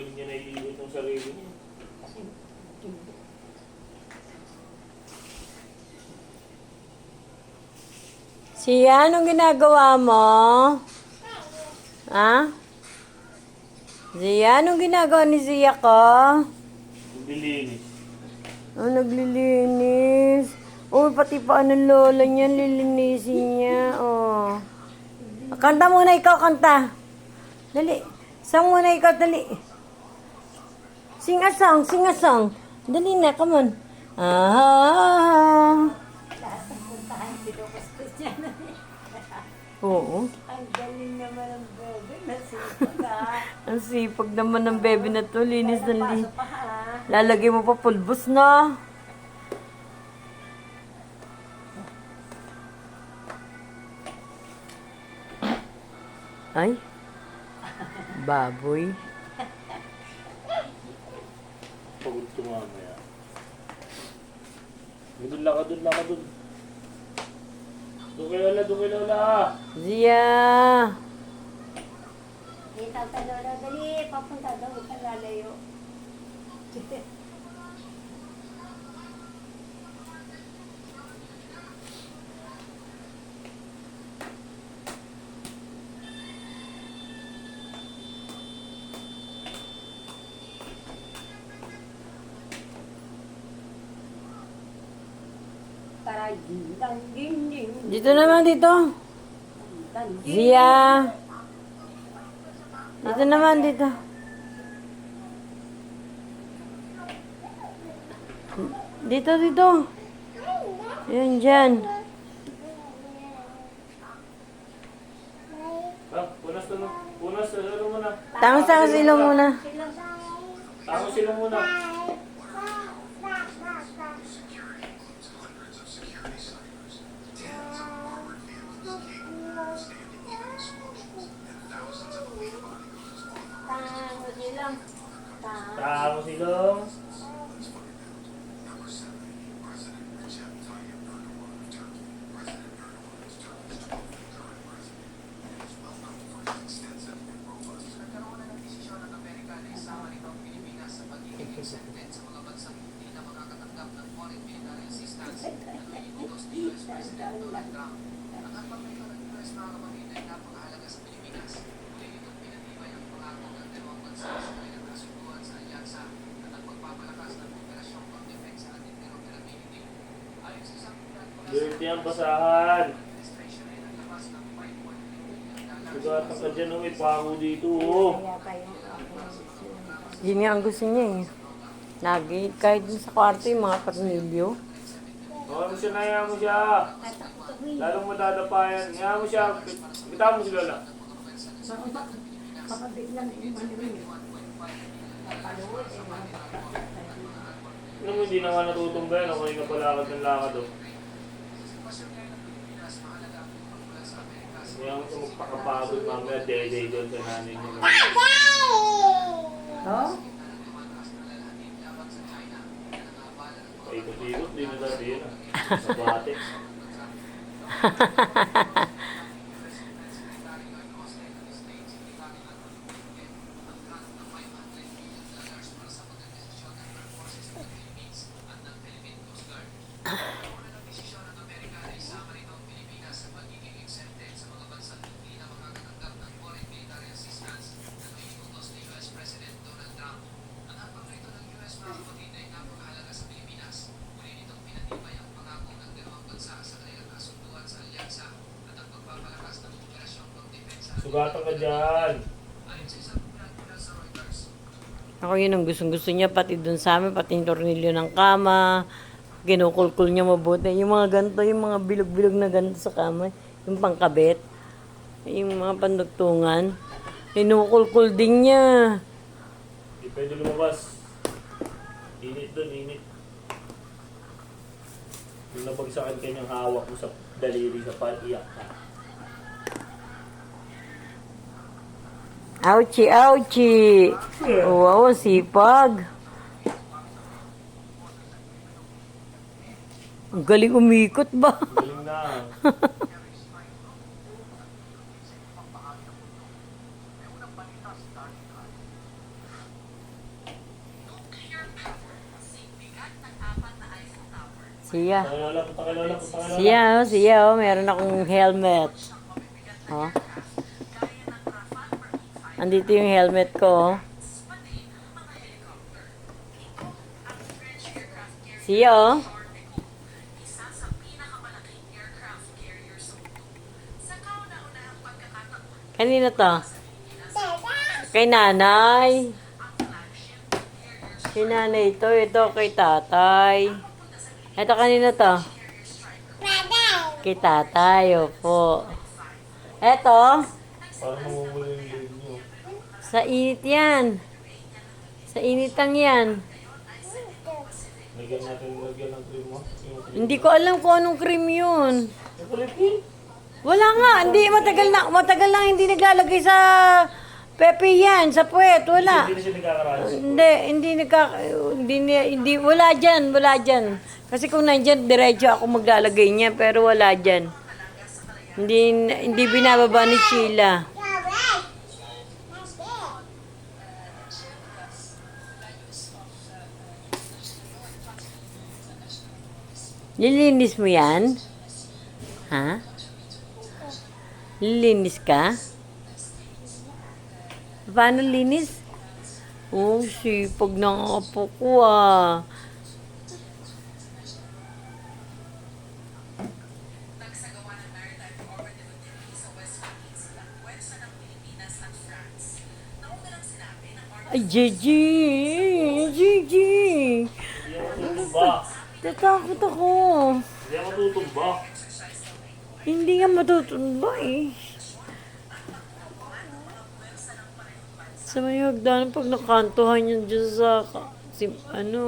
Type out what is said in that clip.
Galing niya naiiwan ng sarili niya. Siya, anong ginagawa mo? Ha? Zia, anong ginagawa ni Zia ko? Naglilinis. Oh, naglilinis. Oh, pati pa ang lola niya, lilinisin niya. Oh. Kanta muna ikaw, kanta. Dali. Sing muna ikaw, dali. Sing a song, sing a song. Dali na, come on. Ah. Oo. Ang galing naman ng bebe. Nasipag ha. Ang sipag naman ng bebe na to. Linis na linis. Pasok pa ha. Lalagay mo pa pulbos na. Ay. Baboy. Pagod ko mamaya. Doon lang ka, doon lang ka, doon. Doon kay Lola. Zia. Hey, Tata Lola, dali. Papunta daw. Huwag kang lalayo. Tara, ding, ding, ding. Dito naman, dito. Zia. Dito naman, dito. Dito, dito. Yan, dyan. Punas na, punas, ano muna. Tangos ilong muna. Tama sila muna. Tango silang. Tama silong. Dirty ang basahan. Sugatan ka dyan, may pako dito. Kaya tayo. Yun nga ang gusto niya eh. Lagi, kahit dun sa kwarto yung mga tornilyo. Huwag mo siya, naya mo siya. Lalong madadapayan. Naya mo siya. Bitaw mo si Lola. Kapabit lang yung manuwi. Ano mo, hindi na nga natutumbayan. Ako yung napalakad ng lakad. Oh. Kaya mo siya magpakapagod mamaya. Day doon sa nanay niya. Oh? Paikot-ikot, di na dati yun. Sa bate. Sugatan ka dyan. Ako yun ang gustong-gusto niya, pati dun sa amin, pati yung tornilyo ng kama. Kinukulkul niya mabuti. Yung mga ganito, yung mga bilog-bilog na ganito sa kama, yung pangkabit, yung mga pandugtungan, kinukulkul din niya. Hindi pwede lumabas. Init doon, init. Yung nabagsakan kanyang hawak mo sa daliri sa pag-iyak ka. Ouchie, ouchie! Wow, sipag. Ang galing umikot ba? Galing na. Siya. Punta kay Lola, punta kay Lola, punta kay Lola. Siya, oh. Meron akong helmet. Oh. Andito yung helmet ko, oh. Siya, oh. Kanino to? Kay nanay. Kay nanay ito. Ito kay tatay. Ito kanino to? Kay tatay, opo. Ito, Parang namumula yung leg niyo. sa init yan. Sa initang yan. Lagyan natin ng cream mo. Hindi ko alam kung anong cream yun. Yung kulipin. Wala nga, hindi matagal na hindi naglalagay sa pepe yan, sa puwet, wala. Hindi na siya nagkakaranas. Hindi, wala dyan. Kasi kung nandyan, diretso ako maglalagay niya, pero wala dyan. Hindi binababa ni Sheila. Lilinis mo yan? Ha? Lilinis ka? Paano linis? Oh, sipag ng apo ko ah. Ay, Gigi! Gigi! Hindi ako matutumba. Tatakot ako. Hindi ako matutumba. Hindi nga matutumba eh. Sa may hagdanan pag nakantuhan yan dyan sa, ano,